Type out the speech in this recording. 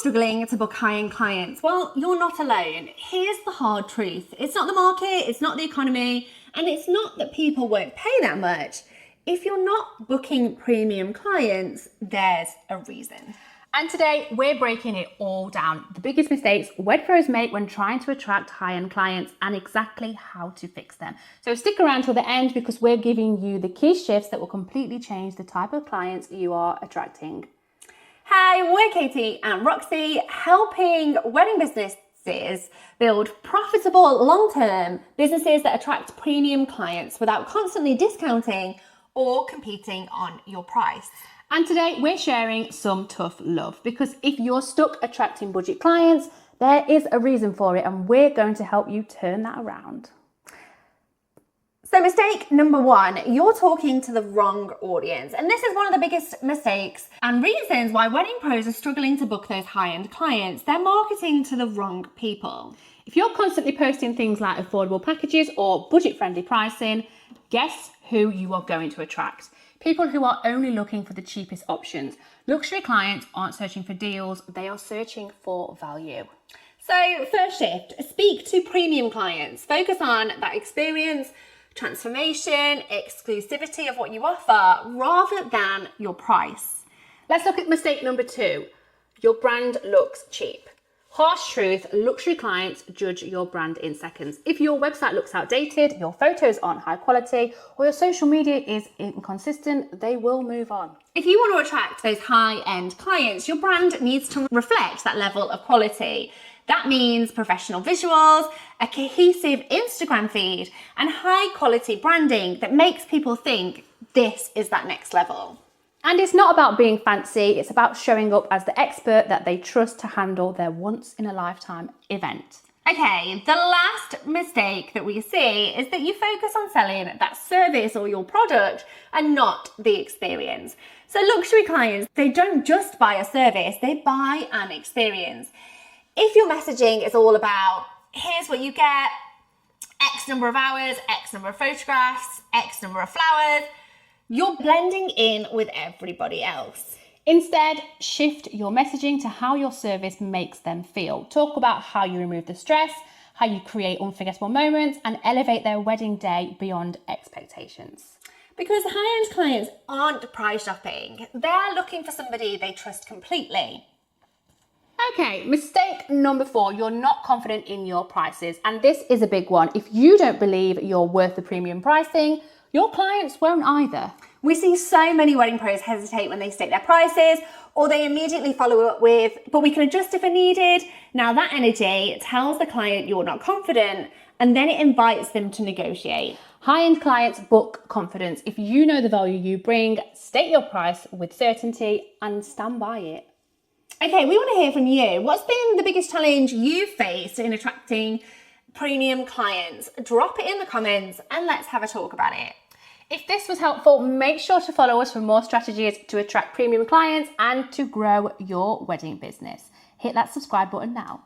struggling to book high-end clients? Well, you're not alone. Here's the hard truth. It's not the market, it's not the economy, and it's not that people won't pay that much. If you're not booking premium clients, there's a reason. And today we're breaking it all down. The biggest mistakes web pros make when trying to attract high-end clients and exactly how to fix them. So stick around till the end because we're giving you the key shifts that will completely change the type of clients you are attracting. Hi, we're Katie and Roxy, helping wedding businesses build profitable long-term businesses that attract premium clients without constantly discounting or competing on your price. And today we're sharing some tough love because if you're stuck attracting budget clients, there is a reason for it and we're going to help you turn that around. So mistake number one, you're talking to the wrong audience. And this is one of the biggest mistakes and reasons why wedding pros are struggling to book those high-end clients. They're marketing to the wrong people. If you're constantly posting things like affordable packages or budget-friendly pricing, guess who you are going to attract? People who are only looking for the cheapest options. Luxury clients aren't searching for deals, they are searching for value. So first shift, speak to premium clients. Focus on that experience, transformation, exclusivity of what you offer rather than your price. Let's look at mistake number two. Your brand looks cheap. Harsh truth, luxury clients judge your brand in seconds. If your website looks outdated, your photos aren't high quality, or your social media is inconsistent, they will move on. If you want to attract those high-end clients, your brand needs to reflect that level of quality. That means professional visuals, a cohesive Instagram feed, and high-quality branding that makes people think this is that next level. And it's not about being fancy, it's about showing up as the expert that they trust to handle their once-in-a-lifetime event. Okay, the last mistake that we see is that you focus on selling that service or your product and not the experience. So luxury clients, they don't just buy a service, they buy an experience. If your messaging is all about, here's what you get, X number of hours, X number of photographs, X number of flowers, you're blending in with everybody else. Instead, shift your messaging to how your service makes them feel. Talk about how you remove the stress, how you create unforgettable moments, and elevate their wedding day beyond expectations. Because high-end clients aren't price shopping. They're looking for somebody they trust completely. Okay, mistake number four, you're not confident in your prices. And this is a big one. If you don't believe you're worth the premium pricing, your clients won't either. We see so many wedding pros hesitate when they state their prices, or they immediately follow up with, but we can adjust if needed. Now that energy tells the client you're not confident, and then it invites them to negotiate. High-end clients book confidence. If you know the value you bring, state your price with certainty and stand by it. Okay, we want to hear from you. What's been the biggest challenge you've faced in attracting premium clients? Drop it in the comments and let's have a talk about it. If this was helpful, make sure to follow us for more strategies to attract premium clients and to grow your wedding business. Hit that subscribe button now.